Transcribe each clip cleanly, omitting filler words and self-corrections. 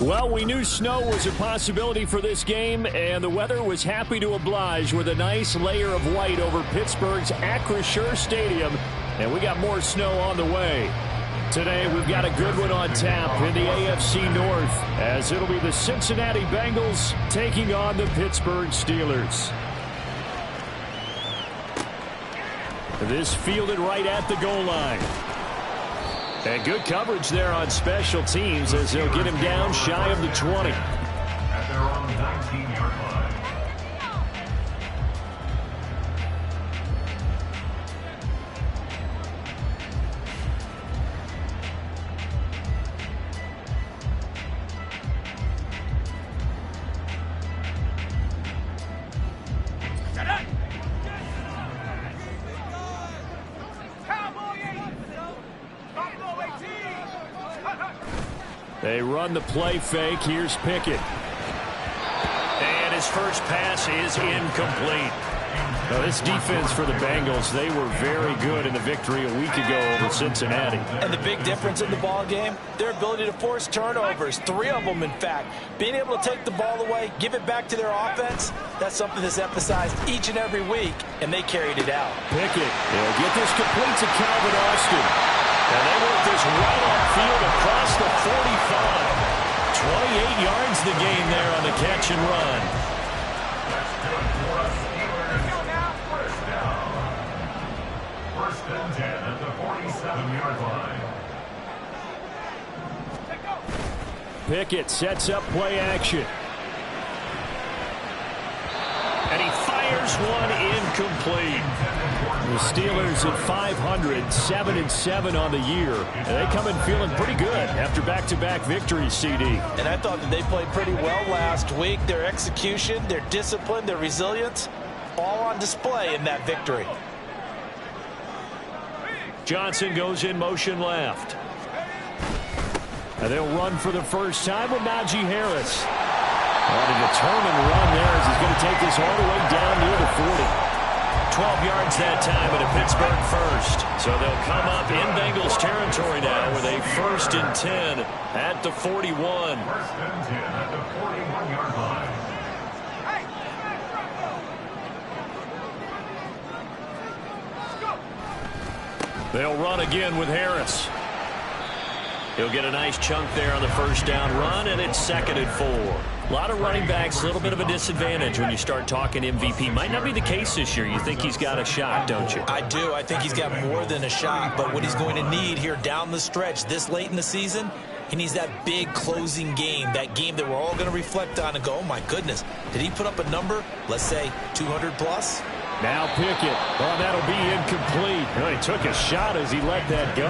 Well, we knew snow was a possibility for this game, and the weather was happy to oblige with a nice layer of white over Pittsburgh's Acrisure Stadium, and we got more snow on the way. Today, we've got a good one on tap in the AFC North, as it'll be the Cincinnati Bengals taking on the Pittsburgh Steelers. This fielded right at the goal line. And good coverage there on special teams as they'll get him down shy of the 20. At their own 19-yard line. They run the play fake. Here's Pickett. And his first pass is incomplete. Now, this defense for the Bengals, they were very good in the victory a week ago over Cincinnati. And the big difference in the ball game, their ability to force turnovers, 3 of them in fact. Being able to take the ball away, give it back to their offense, that's something that's emphasized each and every week, and they carried it out. Pickett, they'll get this complete to Calvin Austin. And they work this right upfield across the 45. 28 yards the game there on the catch and run. That's good for us, Steelers. First down. First and 10 at the 47-yard line. Pickett sets up play action. And he fires one incomplete. The Steelers at 500, 7-7 on the year. And they come in feeling pretty good after back-to-back victories, CD. And I thought that they played pretty well last week. Their execution, their discipline, their resilience, all on display in that victory. Johnson goes in motion left. And they'll run for the first time with Najee Harris. And a determined run there as he's going to take this all the way down near the 40. 12 yards that time at a Pittsburgh first. So they'll come up in Bengals territory now with a 1st and 10 at the 41. 1st and 10 at the 41-yard line. They'll run again with Harris. He'll get a nice chunk there on the first down run, and it's 2nd and 4. A lot of running backs, a little bit of a disadvantage when you start talking MVP. Might not be the case this year. You think he's got a shot, don't you? I do. I think he's got more than a shot. But what he's going to need here down the stretch this late in the season, he needs that big closing game, that game that we're all going to reflect on and go, oh, my goodness, did he put up a number, let's say 200 plus? Now Pickett. Oh, that'll be incomplete. Well, he took a shot as he let that go.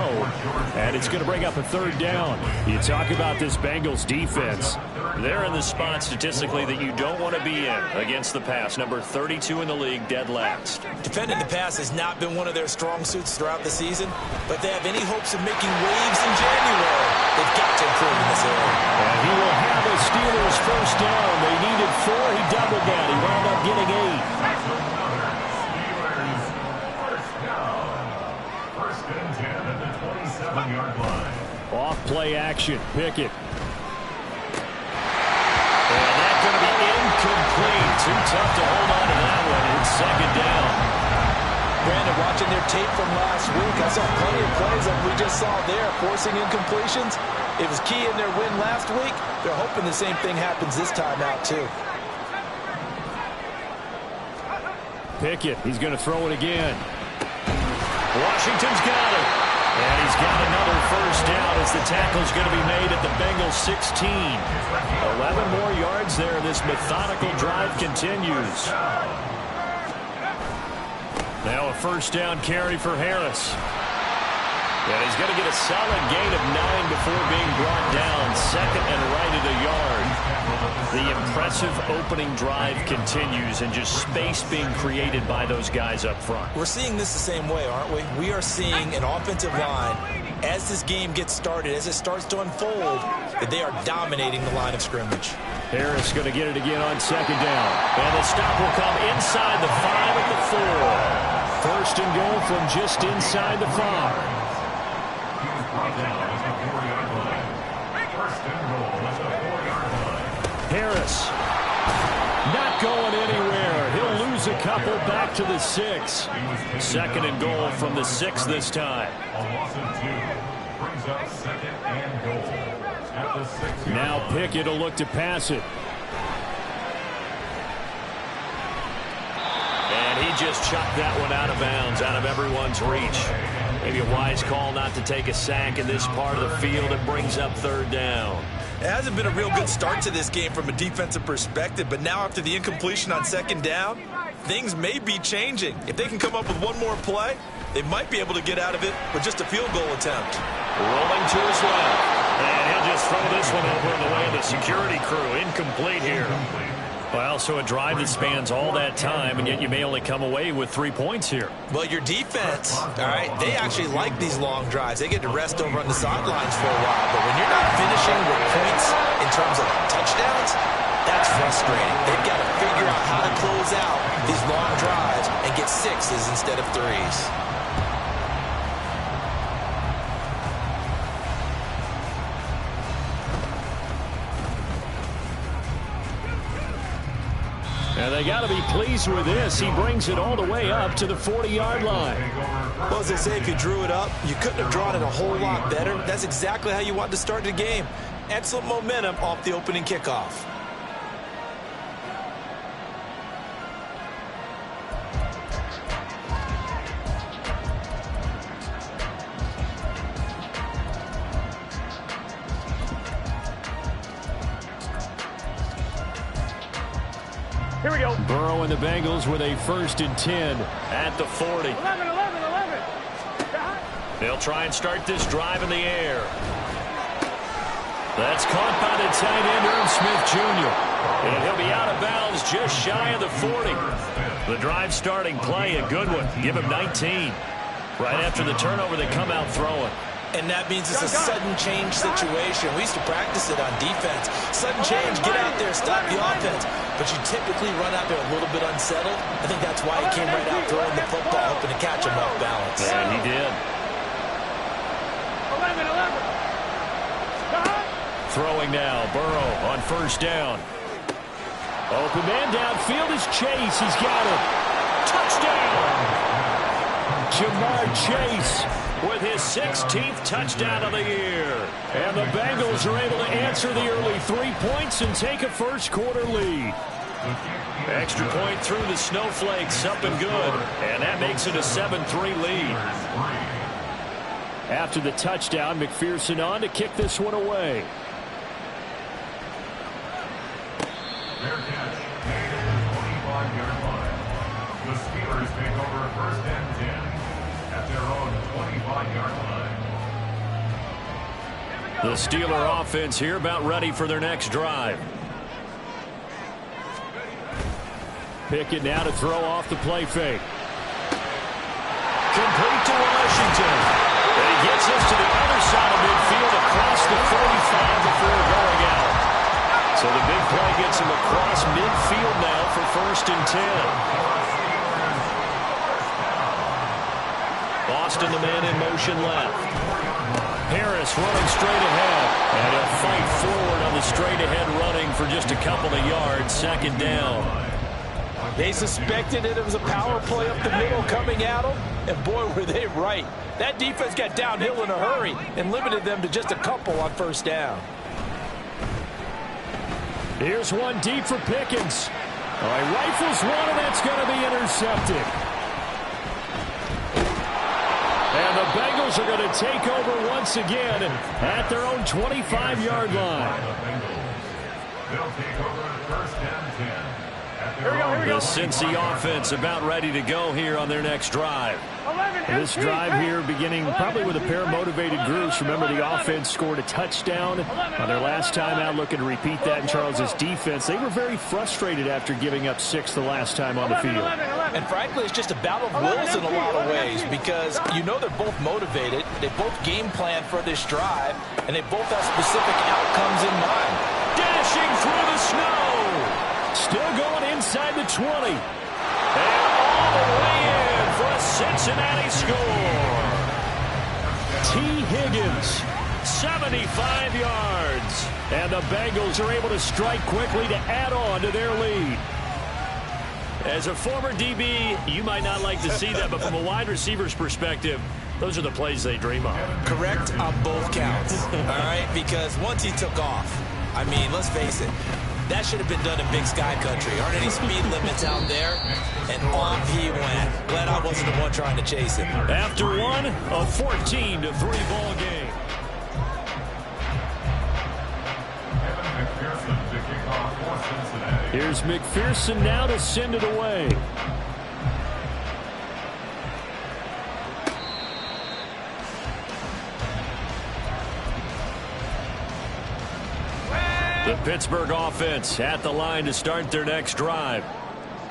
And it's going to bring up a 3rd down. You talk about this Bengals defense. They're in the spot statistically that you don't want to be in against the pass. Number 32 in the league, dead last. Defending the pass has not been one of their strong suits throughout the season. But if they have any hopes of making waves in January, they've got to improve in this area. And he will have the Steelers first down. They needed 4. He doubled that. He wound up getting 8. Off play action. Pickett. And that's going to be incomplete. Too tough to hold on to that one. It's 2nd down. Brandon, watching their tape from last week, I saw plenty of plays like we just saw there, forcing incompletions. It was key in their win last week. They're hoping the same thing happens this time out, too. Pickett, he's going to throw it again. Washington's got it. And he's got another first down as the tackle's going to be made at the Bengals 16. 11 more yards there. This methodical drive continues. Now a first down carry for Harris. And he's going to get a solid gain of 9 before being brought down. 2nd and right at a yard. The impressive opening drive continues and just space being created by those guys up front. We're seeing this the same way, aren't we? We are seeing an offensive line, as this game gets started, as it starts to unfold, that they are dominating the line of scrimmage. Harris going to get it again on 2nd down. And the stop will come inside the 5 at the 4. 1st and goal from just inside the 5. Brought down at the 4-yard line. First and goal at the 4-yard line. Harris not going anywhere. He'll lose a couple back to the 6. Second and goal from the 6 this time. A loss of 2 brings up second and goal at the 6-yard Now line. Pickett will look to pass it. And he just chucked that one out of bounds, out of everyone's reach. Maybe a wise call not to take a sack in this part of the field. It brings up third down. It hasn't been a real good start to this game from a defensive perspective, but now after the incompletion on second down, things may be changing. If they can come up with one more play, they might be able to get out of it with just a field goal attempt. Rolling to his left. And he'll just throw this one over in the way of the security crew. Incomplete here. Well, so a drive that spans all that time, and yet you may only come away with 3 points here. Well, your defense, all right, they actually like these long drives. They get to rest over on the sidelines for a while. But when you're not finishing with points in terms of touchdowns, that's frustrating. They've got to figure out how to close out these long drives and get 6s instead of 3s. And they got to be pleased with this. He brings it all the way up to the 40-yard line. Well, as they say, if you drew it up, you couldn't have drawn it a whole lot better. That's exactly how you want to start the game. Excellent momentum off the opening kickoff. Here we go. Burrow and the Bengals with a 1st and 10 at the 40. 11. They'll try and start this drive in the air. That's caught by the tight end, Irv Smith Jr. And he'll be out of bounds just shy of the 40. The drive starting play, a good one. Give him 19. Right after the turnover, they come out throwing. And that means it's a sudden change situation. We used to practice it on defense. Sudden change, get out there, stop the offense. But you typically run out there a little bit unsettled. I think that's why he came right out throwing the football, hoping to catch him off balance. And he did. 11. Throwing now, Burrow on 1st down. Open man downfield is Chase. He's got it. Touchdown! Jamar Chase with his 16th touchdown of the year. And the Bengals are able to answer the early 3 points and take a 1st quarter lead. Extra point through the snowflakes, up and good. And that makes it a 7-3 lead. After the touchdown, McPherson on to kick this one away. Fair catch made at the 25-yard line. The Steelers take over 1st and 10 at their own 25-yard line. The Steeler offense here about ready for their next drive. Pickett now to throw off the play fake. Complete to Washington. And he gets us to the other side of midfield across the 45 before going out. So the big play gets him across midfield now for 1st and 10. Boston, the man in motion left. Harris running straight ahead. And he'll fight forward on the straight-ahead running for just a couple of yards. 2nd down. They suspected it was a power play up the middle coming at them, and boy, were they right. That defense got downhill in a hurry and limited them to just a couple on 1st down. Here's one deep for Pickens. All right, rifles one, and that's going to be intercepted. And the Bengals are going to take over once again at their own 25-yard line. They'll take over 1st and 10. The Cincy offense about ready to go here on their next drive. This drive here beginning probably with a pair of motivated groups. Remember, the offense scored a touchdown on their last time out, looking to repeat that in Charles's defense. They were very frustrated after giving up 6 the last time on the field. And frankly, it's just a battle of wills in a lot of ways because you know they're both motivated. They both game plan for this drive, and they both have specific outcomes in mind. Dashing through the snow. Still going inside the 20. And all the way in for a Cincinnati score. T. Higgins, 75 yards. And the Bengals are able to strike quickly to add on to their lead. As a former DB, you might not like to see that, but from a wide receiver's perspective, those are the plays they dream of. Correct on both counts, all right? Because once he took off, I mean, let's face it, that should have been done in Big Sky Country. Aren't any speed limits out there? And off he went. Glad I wasn't the one trying to chase him. After one, a 14-3 ball game. Here's McPherson now to send it away. The Pittsburgh offense at the line to start their next drive.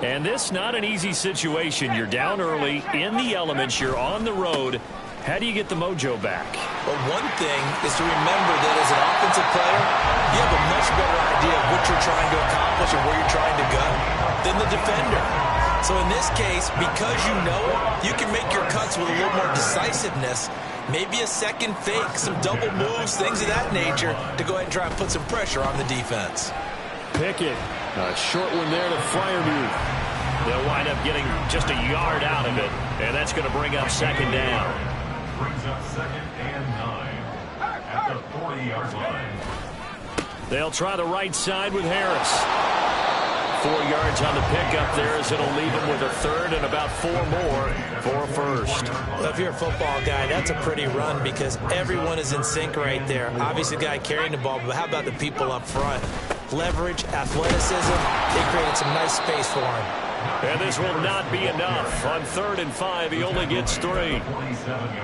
And this not an easy situation. You're down early, in the elements, you're on the road. How do you get the mojo back? Well, one thing is to remember that as an offensive player, you have a much better idea of what you're trying to accomplish and where you're trying to go than the defender. So in this case, because you know it, you can make your cuts with a little more decisiveness. Maybe a second fake, some double moves, things of that nature to go ahead and try and put some pressure on the defense. Pickett, a short one there to Freiermuth. They'll wind up getting just a yard out of it, and that's going to bring up second down. Brings up 2nd and 9 at the 40-yard line. They'll try the right side with Harris. 4 yards on the pickup there as it'll leave him with a third and about 4 more for a first. Well, if you're a football guy, that's a pretty run because everyone is in sync right there. Obviously, the guy carrying the ball, but how about the people up front? Leverage, athleticism, they created some nice space for him. And this will not be enough. On 3rd and 5, he only gets 3.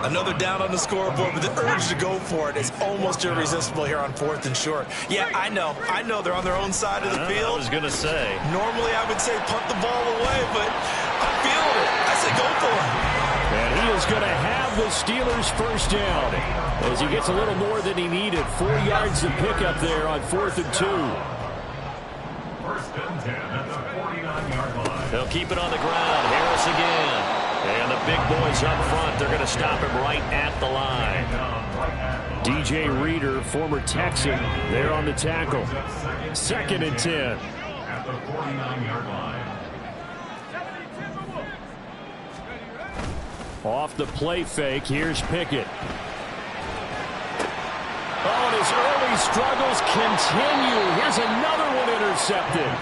Another down on the scoreboard, but the urge to go for it is almost irresistible here on 4th and short. Yeah, I know they're on their own side of the field. I was going to say. Normally, I would say punt the ball away, but I'm feeling it. I say go for it. And he is going to have the Steelers first down as he gets a little more than he needed. 4 yards to pick up there on 4th and 2. 1st and 10 at the 49-yard line. They'll keep it on the ground. Harris again. And the big boys up front, they're going to stop him right at the line. DJ Reader, former Texan, there on the tackle. 2nd and 10. At the 49-yard line. Off the play fake, here's Pickett. Oh, and his early struggles continue. Here's another one intercepted.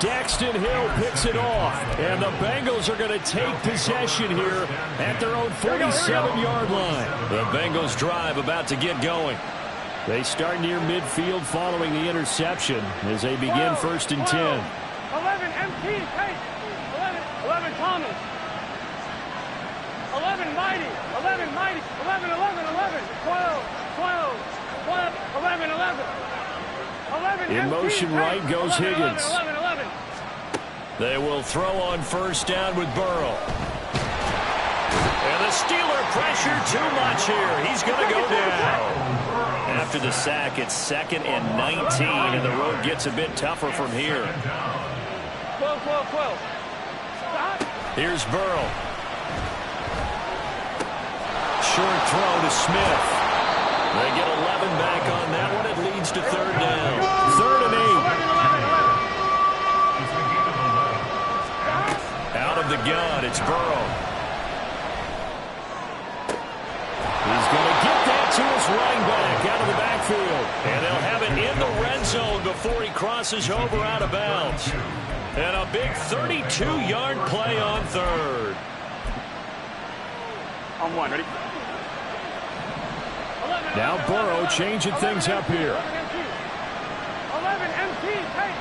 Daxton Hill picks it off, and the Bengals are going to take possession here at their own 47-yard line. The Bengals drive about to get going. They start near midfield following the interception as they begin 1st and 10. 11 MT, Tate. 11 Thomas. 11 Mighty. 11 Mighty. 11, 12, 11, 11. In motion right goes Higgins. 11. They will throw on 1st down with Burrow. And the Steeler pressure too much here. He's going to go down. After the sack, it's 2nd and 19, and the road gets a bit tougher from here. 12. Here's Burrow. Short throw to Smith. They get 11 back on that one. It leads to 3rd down. 3rd and 8. Out of the gun, it's Burrow. He's going to get that to his running back out of the backfield. And they'll have it in the red zone before he crosses over out of bounds. And a big 32-yard play on 3rd. On 1, ready? Now Burrow changing things up here. 11 MT, Tate.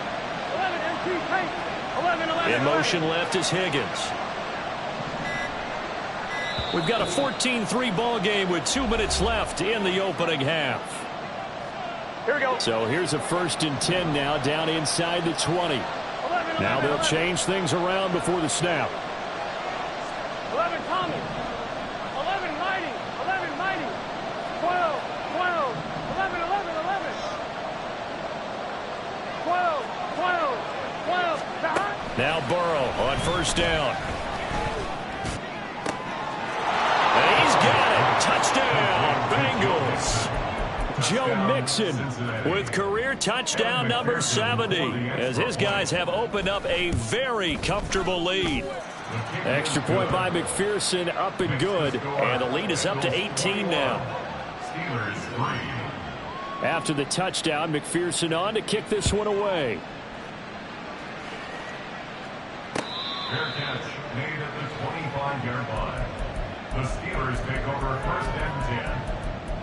11 MT, Tate. 11. In motion left is Higgins. We've got a 14-3 ball game with 2 minutes left in the opening half. Here we go. So here's a 1st and 10 now down inside the 20. Now they'll change things around before the snap. 11 Thomas. 11 Mighty. 11 Mighty. 12. 11. 12. Now Burrow on 1st down. And he's got it. Touchdown, Joe Mixon with career touchdown number 70 as his guys have opened up a very comfortable lead. Extra point by McPherson, up and good, and the lead is up to 18 now. After the touchdown, McPherson on to kick this one away. Fair catch made at the 25-yard line. The Steelers take over first and 10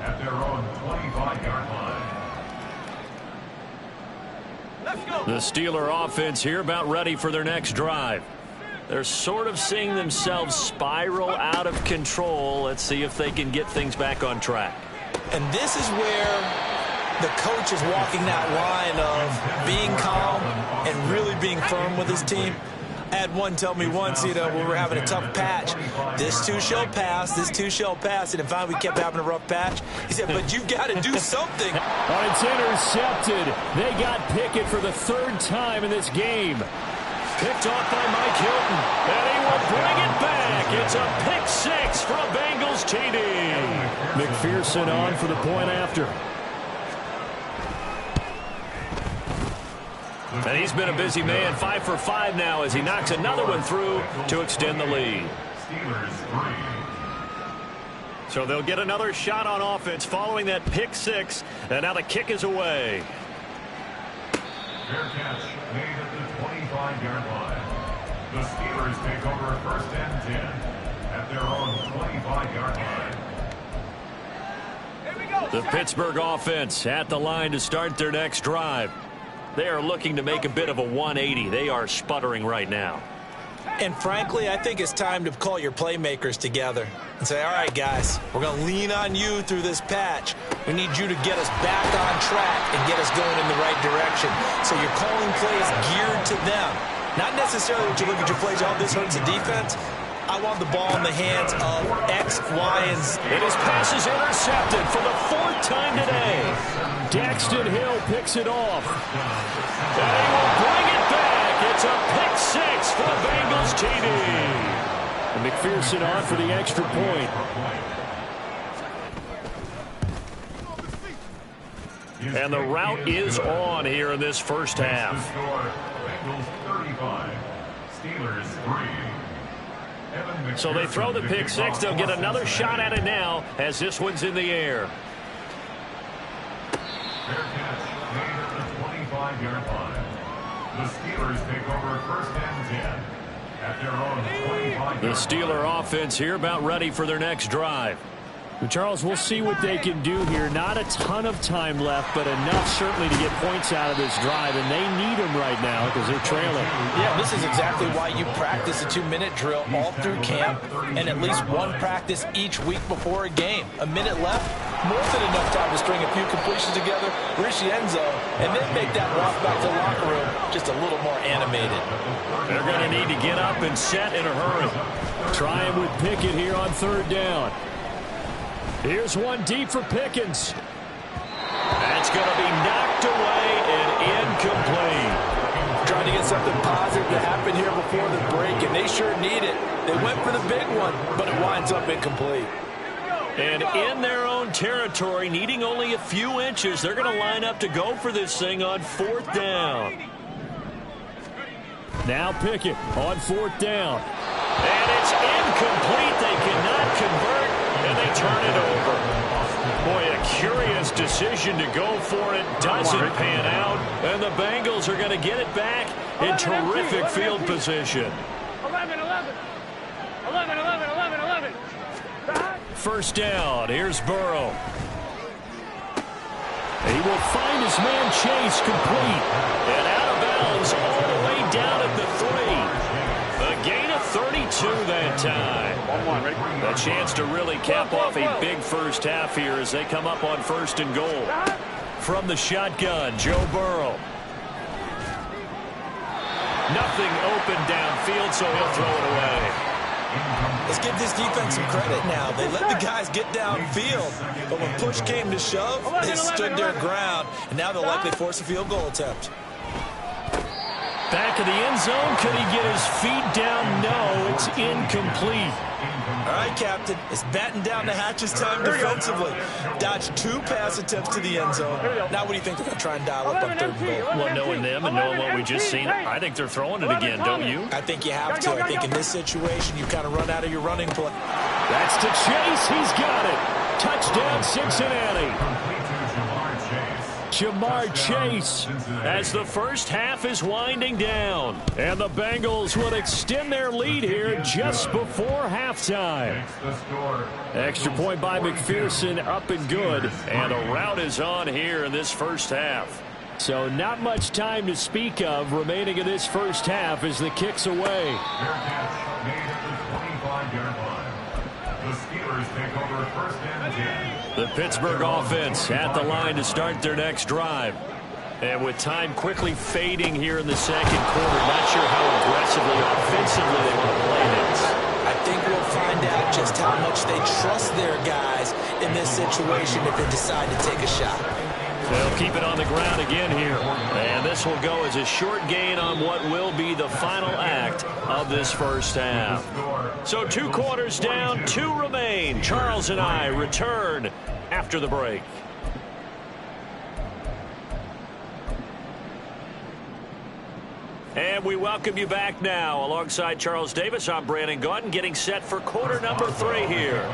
at their own 25-yard line. Let's go. The Steeler offense here about ready for their next drive. They're sort of seeing themselves spiral out of control. Let's see if they can get things back on track. And this is where the coach is walking that line of being calm and really being firm with his team. I had one tell me once, when we were having a tough patch, this too shall pass, this too shall pass, and finally we kept having a rough patch. He said, but you've got to do something. It's intercepted. They got Pickett for the third time in this game. Picked off by Mike Hilton, and he will bring it back. It's a pick six for a Bengals TD. McPherson on for the point after. And he's been a busy man, 5 for 5 now as he knocks another one through to extend the lead. So they'll get another shot on offense following that pick six, and now the kick is away. Fair catch made at the 25-yard line. The Steelers take over first and 10 at their own 25-yard line. The Pittsburgh offense at the line to start their next drive. They are looking to make a bit of a 180. They are sputtering right now. And frankly, I think it's time to call your playmakers together and say, all right, guys, we're going to lean on you through this patch. We need you to get us back on track and get us going in the right direction. So you're calling plays geared to them. Not necessarily when you look at your plays, oh, this hurts the defense. I want the ball in the hands of X, Y, and Z. And his pass is intercepted for the fourth time today. Daxton Hill picks it off. And he will bring it back. It's a pick six for the Bengals TD. And McPherson on for the extra point. And the route is on here in this first half. Bengals 35, Steelers 3. So they throw the pick six. They'll get another shot at it now as this one's in the air. Fair catch made at the 25-yard line. The Steelers take over first and 10 at their own 25-yard line. The Steeler offense here about ready for their next drive. Well, Charles, we'll see what they can do here. Not a ton of time left, but enough certainly to get points out of this drive, and they need them right now because they're trailing. Yeah, this is exactly why you practice a 2-minute drill all through camp and at least one practice each week before a game. A minute left, more than enough time to string a few completions together, reach the end zone, and then make that walk back to the locker room just a little more animated. They're going to need to get up and set in a hurry. Trying with Pickett here on third down. Here's one deep for Pickens. That's going to be knocked away and incomplete. Trying to get something positive to happen here before the break, and they sure need it. They went for the big one, but it winds up incomplete. And in their own territory, needing only a few inches, they're going to line up to go for this thing on fourth down. Now Pickett on fourth down. And it's incomplete. They cannot convert, and they turn it over. Boy, a curious decision to go for it. Doesn't pan out, and the Bengals are going to get it back in terrific field position. 11, 11. 11, 11, 11, 11. First down. Here's Burrow. He will find his man Chase complete. And out of bounds all the way down at the 3. A gain of 32 that time. A chance to really cap off a big first half here as they come up on first and goal. From the shotgun, Joe Burrow. Nothing open downfield, so he'll throw it away. Let's give this defense some credit now. They let the guys get downfield, but when push came to shove, they stood their ground, and now they'll likely force a field goal attempt. Back of the end zone, could he get his feet down? No, it's incomplete. All right, Captain. It's batten down the hatches time defensively. Dodged 2 pass attempts to the end zone. Now what do you think they're going to try and dial up on 3rd and goal? Well, knowing them and knowing what we just seen, I think they're throwing it again, don't you? I think you have to. I think in this situation, you kind of run out of your running play. That's to Chase. He's got it. Touchdown, Cincinnati. Jamar Chase as the first half is winding down. And the Bengals will extend their lead here just before halftime. Extra point by McPherson, up and good. And a rout is on here in this first half. So not much time to speak of remaining in this first half as the kick's away. The Steelers take over 1st and 10. The Pittsburgh offense at the line to start their next drive. And with time quickly fading here in the second quarter, not sure how aggressively, offensively they want to play this. I think we'll find out just how much they trust their guys in this situation if they decide to take a shot. They'll keep it on the ground again here. And this will go as a short gain on what will be the final act of this first half. So 2 quarters down, 2 remain. Charles and I return after the break. And we welcome you back now. Alongside Charles Davis, I'm Brandon Gaudin, getting set for quarter number 3 here.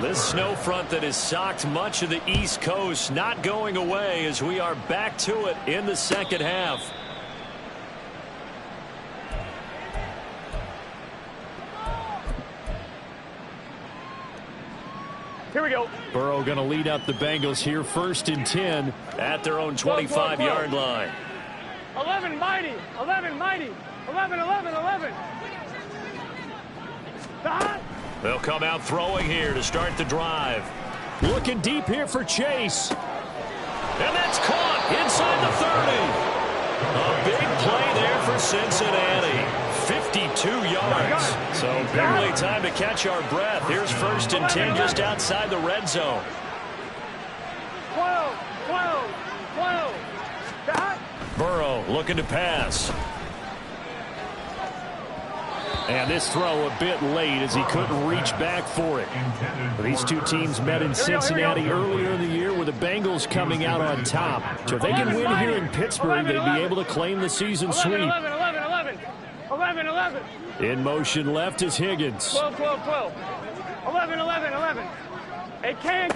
This snow front that has socked much of the East Coast not going away as we are back to it in the second half. Here we go. Burrow going to lead up the Bengals here 1st and 10 at their own 25-yard line. 11 mighty. 11 mighty. 11, 11, 11. They'll come out throwing here to start the drive. Looking deep here for Chase. And that's caught inside the 30. A big play there for Cincinnati. 52 yards. So barely time to catch our breath. Here's 1st and 10 just outside the red zone. 12, 12, 12. Burrow looking to pass. And this throw a bit late as he couldn't reach back for it. These 2 teams met in Cincinnati earlier in the year with the Bengals coming out on top. So if they can win here in Pittsburgh, they'd be able to claim the season sweep. 11, 11, 11. 11, 11. In motion left is Higgins. 12, 12, 12. 11, 11, 11. Hey, can.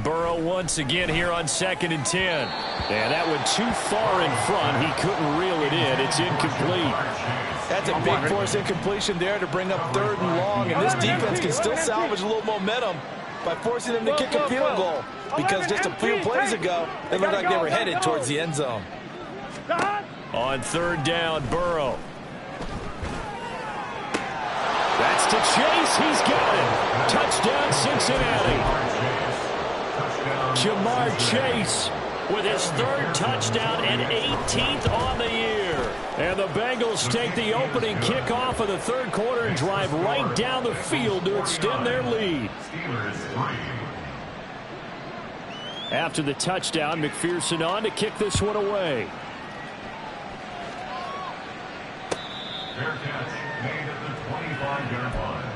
Burrow once again here on 2nd and 10. And that went too far in front. He couldn't reel it in. It's incomplete. That's a big force incompletion there to bring up 3rd and long. And this defense can still salvage a little momentum by forcing them to kick a field goal. Because just a few plays ago, it looked like they were headed towards the end zone. On 3rd down, Burrow. That's to Chase. He's got it. Touchdown, Cincinnati. Jamar Chase with his 3rd touchdown and 18th on the year. And the Bengals take the opening kickoff of the 3rd quarter and drive right down the field to extend their lead. After the touchdown, McPherson on to kick this one away. Fair catch made at the 25-yard line.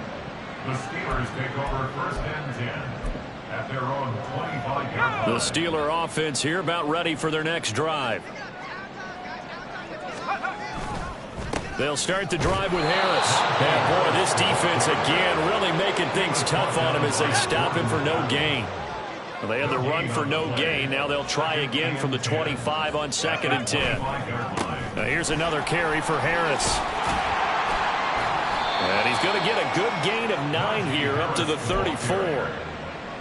The Steelers take over 1st and 10 at their own 25-yard line. The Steeler offense here about ready for their next drive. They'll start the drive with Harris. And boy, this defense again really making things tough on him as they stop him for no gain. Well, they had the run for no gain. Now they'll try again from the 25 on 2nd and 10. Now here's another carry for Harris. And he's going to get a good gain of 9 here up to the 34.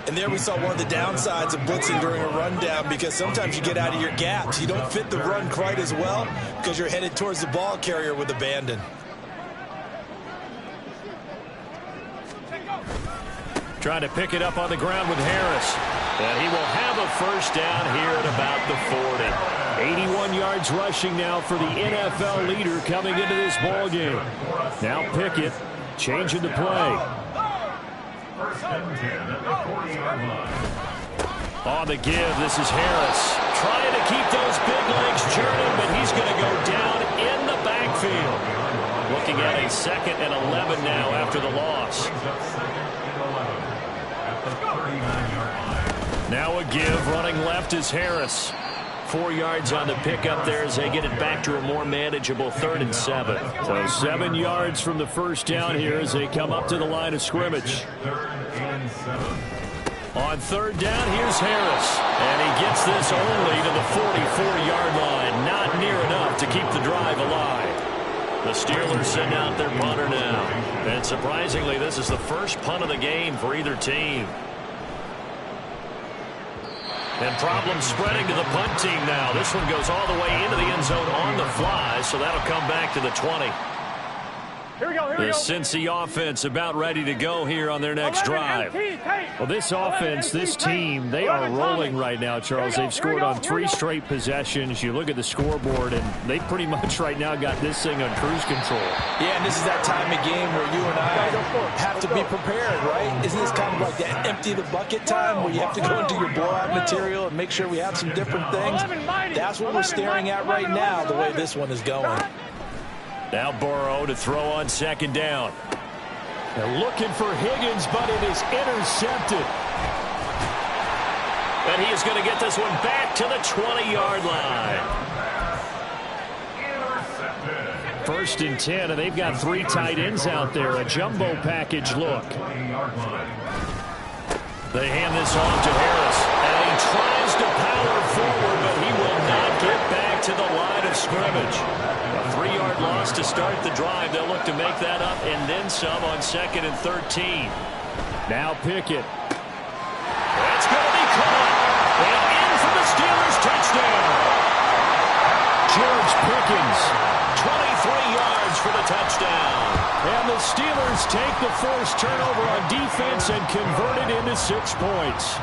And there we saw one of the downsides of blitzing during a rundown, because sometimes you get out of your gaps. You don't fit the run quite as well because you're headed towards the ball carrier with abandon. Trying to pick it up on the ground with Harris. And he will have a 1st down here at about the 40. 81 yards rushing now for the NFL leader coming into this ball game. Now Pickett changing the play. 1st and 10 at the 40-yard line. On the give, this is Harris. Trying to keep those big legs churning, but he's going to go down in the backfield. Looking at a 2nd and 11 now after the loss. 39-yard line. Now a give. Running left is Harris. 4 yards on the pickup there as they get it back to a more manageable 3rd and 7. So 7 yards from the first down here as they come up to the line of scrimmage. 3rd and 7. On 3rd down, here's Harris. And he gets this only to the 44-yard line. Not near enough to keep the drive alive. The Steelers send out their punter now. And surprisingly, this is the first punt of the game for either team. And problems spreading to the punt team now. This one goes all the way into the end zone on the fly, so that'll come back to the 20. Here we go, here we The go. Cincy offense about ready to go here on their next drive. Well, this offense, this team, they are rolling right now, Charles. They've scored on 3 straight possessions. You look at the scoreboard, and they pretty much right now got this thing on cruise control. Yeah, and this is that time of game where you and I have to be prepared, right? Isn't this kind of like that empty the bucket time where you have to go into your blowout material and make sure we have some different things? That's what we're staring at right now, the way this one is going. Now Burrow to throw on 2nd down. They're looking for Higgins, but it is intercepted. And he is going to get this one back to the 20-yard line. 1st and 10, and they've got 3 tight ends out there. A jumbo package look. They hand this off to Harris. And he tries to power forward, but he will not get back to the line of scrimmage. A 3-yard loss to start the drive. They'll look to make that up and then some on 2nd and 13. Now Pickett. That's going to be caught. And in for the Steelers touchdown. George Pickens, 23 yards for the touchdown. And the Steelers take the forced turnover on defense and convert it into 6 points.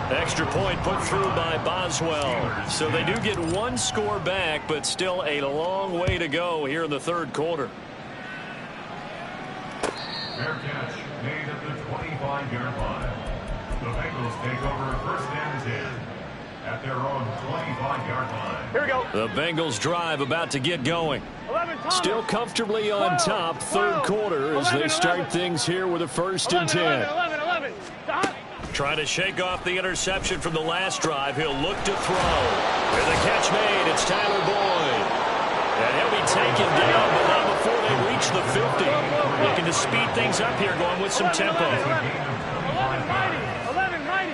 Extra point put through by Boswell. So they do get 1 score back, but still a long way to go here in the 3rd quarter. Fair catch made at the 25-yard line. The Bengals take over 1st and 10 at their own 25-yard line. Here we go. The Bengals drive about to get going. 11 Thomas. Still comfortably on top, 3rd quarter as they start things here with a 1st and 10. 11. Stop. Trying to shake off the interception from the last drive. He'll look to throw. With the catch made, it's Tyler Boyd. And he'll be taken down, but not before they reach the 50. Looking to speed things up here, going with some tempo. 11 mighty.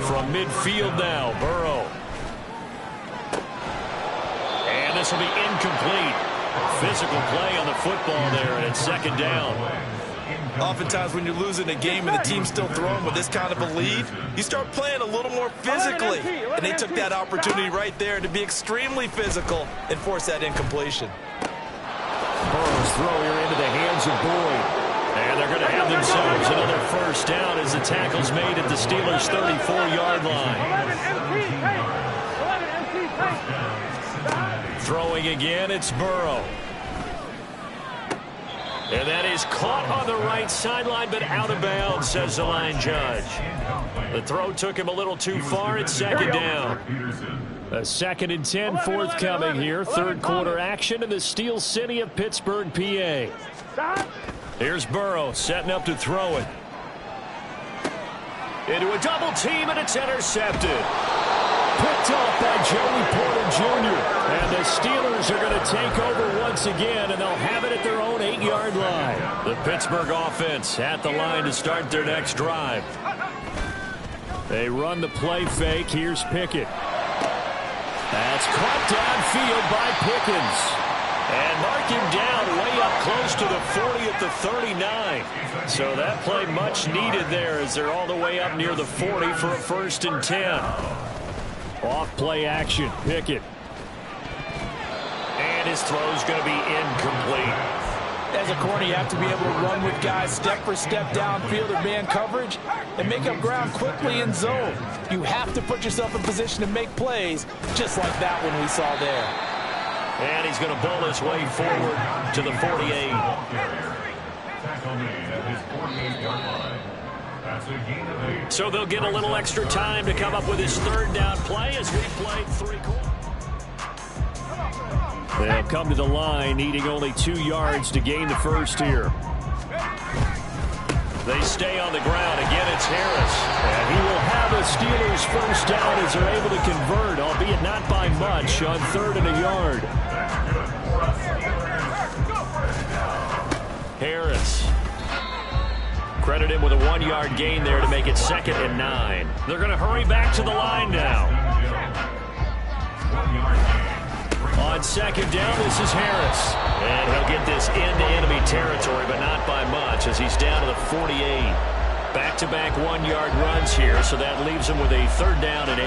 From midfield now, Burrow. And this will be incomplete. Physical play on the football there, and it's 2nd down. Oftentimes when you're losing a game and the team's still throwing with this kind of a lead, you start playing a little more physically. And they took that opportunity right there to be extremely physical and force that incompletion. Burrow's throw here into the hands of Boyd. And they're going to have themselves another 1st down as the tackle's made at the Steelers' 34-yard line. 11 MT, Throwing again, it's Burrow. And that is caught on the right sideline, but out of bounds, says the line judge. The throw took him a little too far. It's 2nd down. A 2nd and 10 forthcoming here. 3rd quarter action in the Steel City of Pittsburgh, PA. Here's Burrow setting up to throw it. Into a double team, and it's intercepted. Picked off by Joey Porter Jr. And the Steelers are going to take over once again, and they'll have it at their own 8-yard line. The Pittsburgh offense at the line to start their next drive. They run the play fake. Here's Pickett. That's caught downfield by Pickens. And mark him down way up close to the 40 at the 39. So that play much needed there as they're all the way up near the 40 for a 1st and 10. Off play action, Pickett. And his throw's going to be incomplete. As a corner, you have to be able to run with guys step for step downfield or man coverage and make up ground quickly in zone. You have to put yourself in position to make plays, just like that one we saw there. And he's going to bowl his way forward to the 48. Tackle made at his 48-yard line. That's a gain of 8. So they'll get a little extra time to come up with his 3rd down play as we play 3 quarters. They'll come to the line, needing only 2 yards to gain the 1st here. They stay on the ground. Again, it's Harris. And he will have a Steelers first down as they're able to convert, albeit not by much, on 3rd and a yard. Harris. Credit him with a 1-yard gain there to make it 2nd and 9. They're going to hurry back to the line now. On 2nd down, this is Harris. And he'll get this into enemy territory, but not by much as he's down to the 48. Back-to-back 1-yard runs here, so that leaves him with a 3rd down and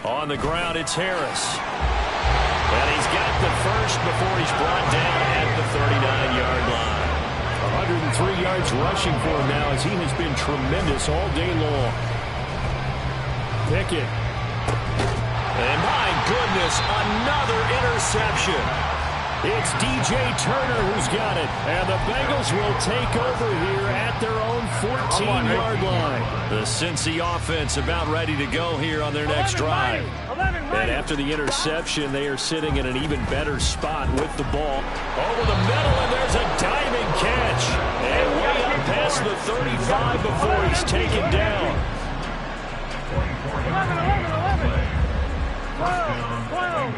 8. On the ground, it's Harris. And he's got the first before he's brought down at the 39-yard line. 103 yards rushing for him now as he has been tremendous all day long. Pickett. And my goodness, another interception. It's DJ Turner who's got it. And the Bengals will take over here at their own 14-yard line. The Cincy offense about ready to go here on their next drive. And after the interception, they are sitting in an even better spot with the ball. Over the middle, and there's a diving catch. And way up past the 35 before he's taken down. 12.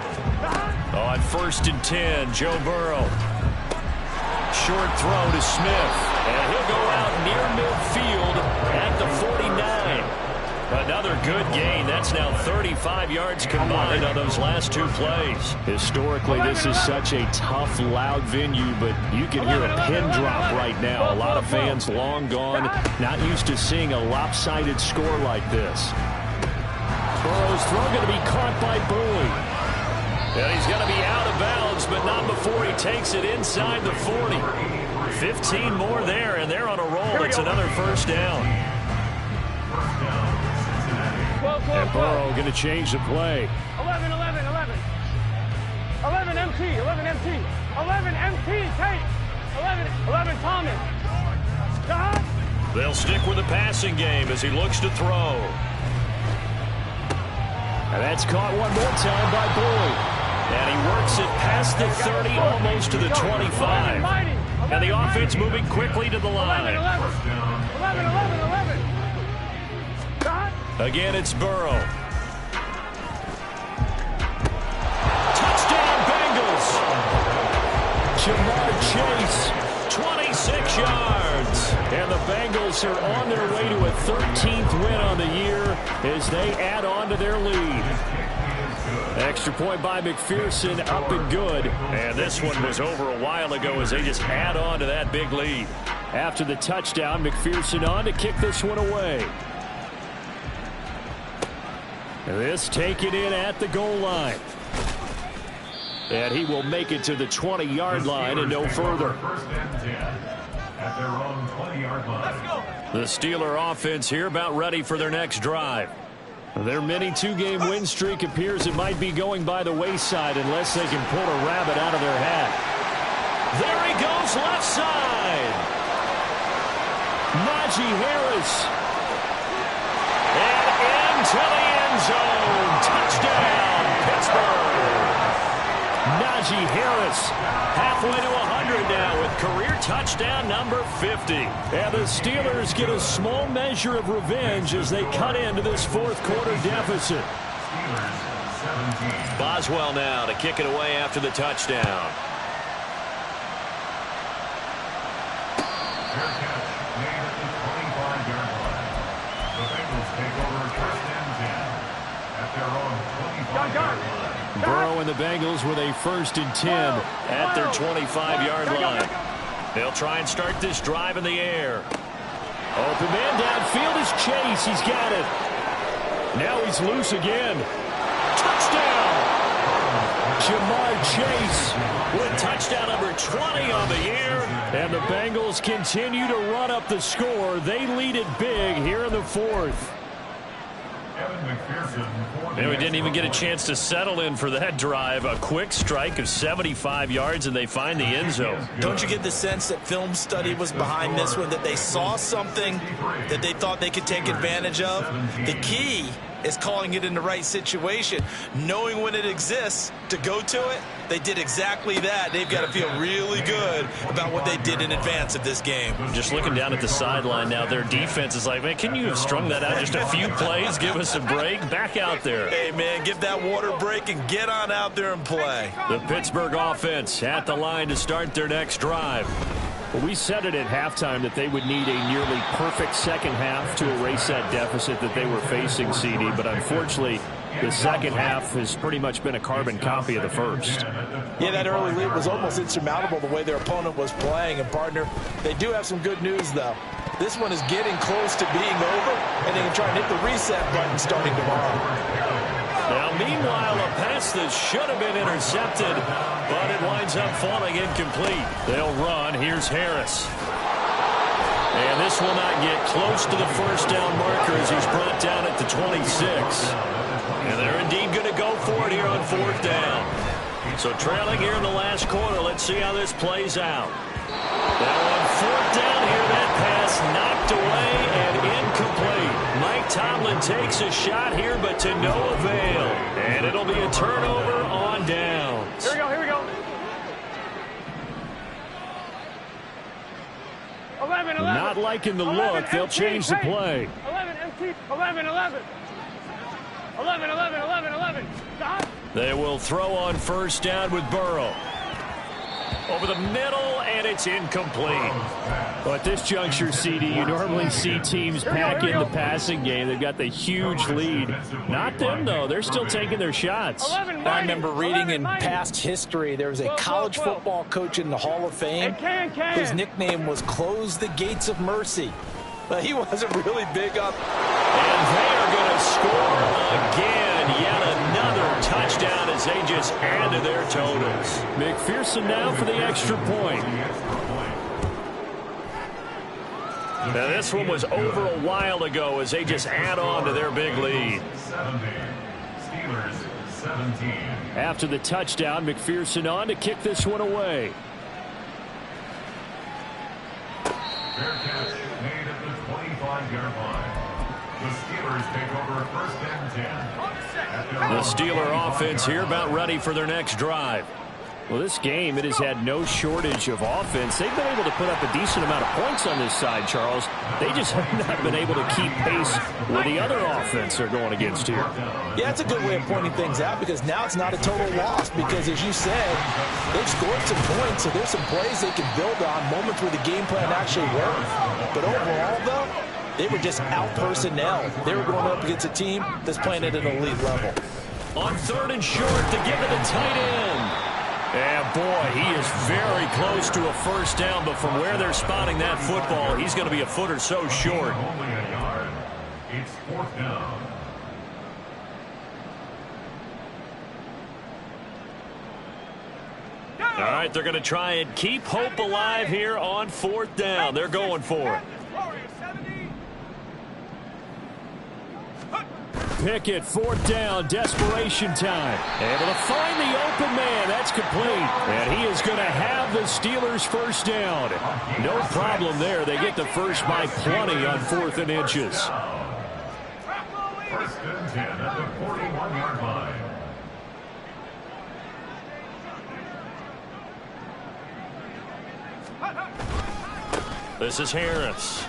On 1st and 10, Joe Burrow. Short throw to Smith. And he'll go out near midfield at the 49. Another good gain. That's now 35 yards combined on those last 2 plays. Historically, this is such a tough, loud venue, but you can hear a pin drop right now. A lot of fans long gone, not used to seeing a lopsided score like this. Burrow's throw going to be caught by Bowie. And he's going to be out of bounds, but not before he takes it inside the 40. 15 more there, and they're on a roll. It's another first down. And Burrow going to change the play. 11, 11, 11. 11 MT, 11 MT. 11 MT, Tate. 11 Thomas. They'll stick with the passing game as he looks to throw. And that's caught one more time by Bowie. And he works it past the 30, almost to the 25. And the offense moving quickly to the line. 11. Again, it's Burrow. Touchdown, Bengals. Jamar Chase, 26 yards. And the Bengals are on their way to a 13th win on the year as they add on to their lead. Extra point by McPherson, up and good. And this one was over a while ago as they just add on to that big lead. After the touchdown, McPherson on to kick this one away. This taken in at the goal line. And he will make it to the 20-yard line and no further. At their own 20-yard line. The Steeler offense here about ready for their next drive. Their mini 2-game win streak appears it might be going by the wayside unless they can pull a rabbit out of their hat. There he goes, left side. Najee Harris. And into the end zone. Touchdown, Pittsburgh. Najee Harris halfway to 100 now with career touchdown number 50. And the Steelers get a small measure of revenge as they cut into this 4th quarter deficit. Boswell now to kick it away after the touchdown. Fair catch made at the 25-yard line. The Bengals take over 1st and 10 at their own 25-yard line. Burrow and the Bengals with a 1st and 10 at their 25-yard line. They'll try and start this drive in the air. Open man downfield is Chase. He's got it. Now he's loose again. Touchdown! Jamar Chase with touchdown number 20 on the year. And the Bengals continue to run up the score. They lead it big here in the 4th. And we didn't even get a chance to settle in for that drive. A quick strike of 75 yards, and they find the end zone. Don't you get the sense that film study was behind this one, that they saw something that they thought they could take advantage of? The key is calling it in the right situation. Knowing when it exists to go to it, they did exactly that. They've got to feel really good about what they did in advance of this game. Just looking down at the sideline now, their defense is like, man, can you have strung that out just a few plays? Give us a break. Back out there. Hey, man, give that water break and get on out there and play. The Pittsburgh offense at the line to start their next drive. Well, we said it at halftime that they would need a nearly perfect second half to erase that deficit that they were facing, CD. But unfortunately, the second half has pretty much been a carbon copy of the first. Yeah, that early lead was almost insurmountable the way their opponent was playing. And, partner, they do have some good news, though. This one is getting close to being over, and they can try and hit the reset button starting tomorrow. Now, meanwhile, a pass that should have been intercepted, but it winds up falling incomplete. They'll run. Here's Harris. And this will not get close to the first down marker as he's brought down at the 26. And they're indeed going to go for it here on fourth down. So trailing here in the last quarter. Let's see how this plays out. Now on fourth down here, that pass knocked away and incomplete. Mike Tomlin takes a shot here, but to no avail. And it'll be a turnover on downs. Here we go, here we go. 11. Not liking the look. They'll change the play. 11, MT, 11. 11. Stop. They will throw on first down with Burrow. Over the middle, and it's incomplete. Well, at this juncture, CD, you normally see teams pack in the passing game. They've got the huge lead. Not them, though. They're still taking their shots. I remember reading in past history, there was a college football coach in the Hall of Fame whose nickname was Close the Gates of Mercy. But he wasn't really big up. And they are going to score again. Yet another touchdown as they just add to their totals. McPherson now for the extra point. Now this one was over a while ago as they just add on to their big lead. Steelers 17. After the touchdown, McPherson on to kick this one away. Fair catch made at the 25-yard line. The Steelers take over first and 10. The Steeler offense here about ready for their next drive. Well, this game, it has had no shortage of offense. They've been able to put up a decent amount of points on this side, Charles. They just have not been able to keep pace with the other offense they're going against here. Yeah, it's a good way of pointing things out because now it's not a total loss because, as you said, they've scored some points, so there's some plays they can build on, moments where the game plan actually worked. But overall, though, they were just out personnel. They were going up against a team that's playing at an elite level. On third and short to give it the tight end. And boy, he is very close to a first down, but from where they're spotting that football, he's going to be a foot or so short. Only a yard. It's fourth down. All right, they're going to try and keep hope alive here on fourth down. They're going for it. Pickett, fourth down, desperation time. Able to find the open man. That's complete. And he is going to have the Steelers first down. No problem there. They get the first by plenty on fourth and inches. First and 10 at the 41-yard line. This is Harris.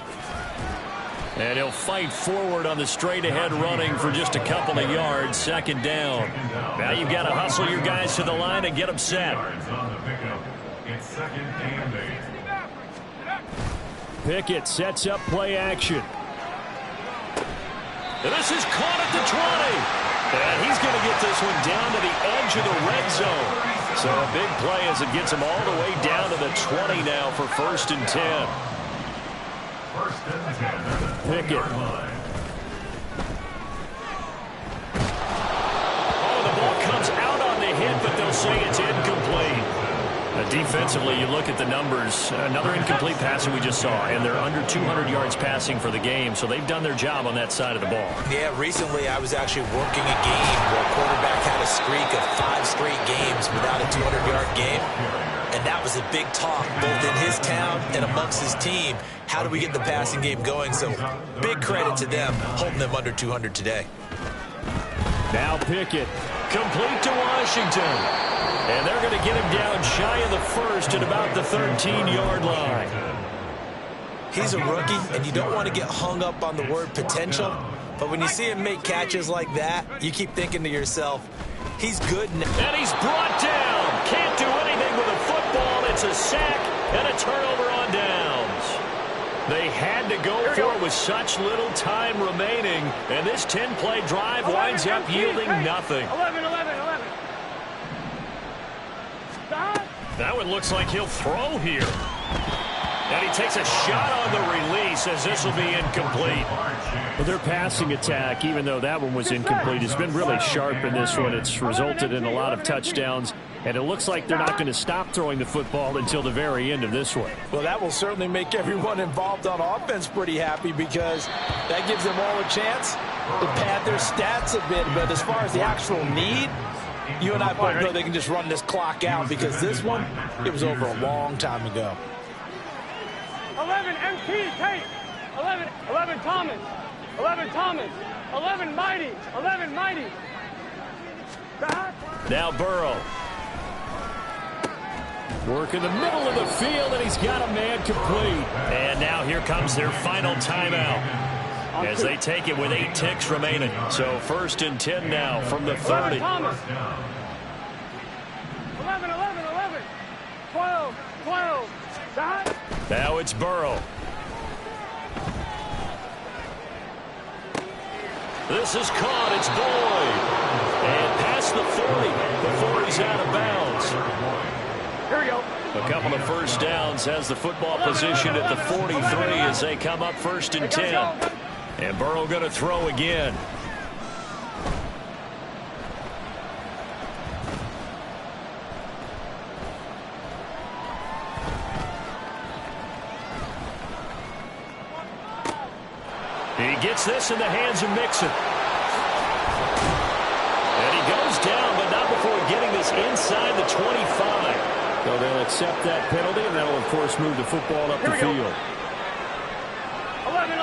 And he'll fight forward on the straight-ahead running for just a couple of yards. Second down. Now you've got to hustle your guys to the line and get them set. It's second and 8. Pickett sets up play action. And this is caught at the 20. And he's going to get this one down to the edge of the red zone. So a big play as it gets him all the way down to the 20 now for first and 10. First and 10 at the Pickett. 20-yard line. Oh, the ball comes out on the hit, but they'll say it's incomplete. Defensively, you look at the numbers. Another incomplete passing we just saw, and they're under 200 yards passing for the game, so they've done their job on that side of the ball. Yeah, recently I was actually working a game where a quarterback had a streak of 5 straight games without a 200-yard game, and that was a big talk both in his town and amongst his team. How do we get the passing game going? So big credit to them, holding them under 200 today. Now Pickett, complete to Washington. And they're going to get him down shy of the first at about the 13-yard line. He's a rookie, and you don't want to get hung up on the word potential. But when you see him make catches like that, you keep thinking to yourself, he's good now. And he's brought down. Can't do anything with a football. It's a sack and a turnover on downs. They had to go for it with such little time remaining. And this 10-play drive winds up yielding nothing. 11. That one looks like he'll throw here. And he takes a shot on the release as this will be incomplete. Well, their passing attack, even though that one was incomplete, has been really sharp in this one. It's resulted in a lot of touchdowns, and it looks like they're not going to stop throwing the football until the very end of this one. Well, that will certainly make everyone involved on offense pretty happy because that gives them all a chance to pad their stats a bit. But as far as the actual need, you and I both know they can just run this clock out because this one, it was over a long time ago. 11 MT, Tate. 11 Thomas. 11 Mighty. Now Burrow. Work in the middle of the field, and he's got a man complete. And now here comes their final timeout as they take it with 8 ticks remaining. So 1st and 10 now from the 30. 11. 12. Now it's Burrow. This is caught. It's Boyd. And past the 40 before he's out of bounds. Here we go. A couple of first downs has the football position at the 43 as they come up 1st and 10. And Burrow going to throw again. He gets this in the hands of Mixon. And he goes down, but not before getting this inside the 25. So they'll accept that penalty, and that'll, of course, move the football up the field. 11.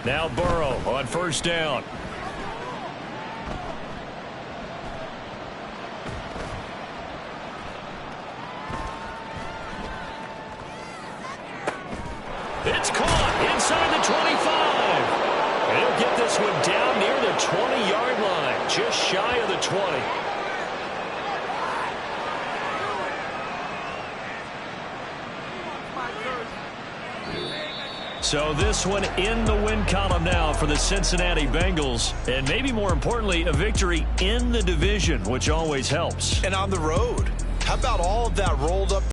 Now Burrow on 1st down. It's caught inside the 25. And he'll get this one down near the 20-yard line, just shy of the 20. So this one in the win column now for the Cincinnati Bengals. And maybe more importantly, a victory in the division, which always helps. And on the road, how about all of that rolled up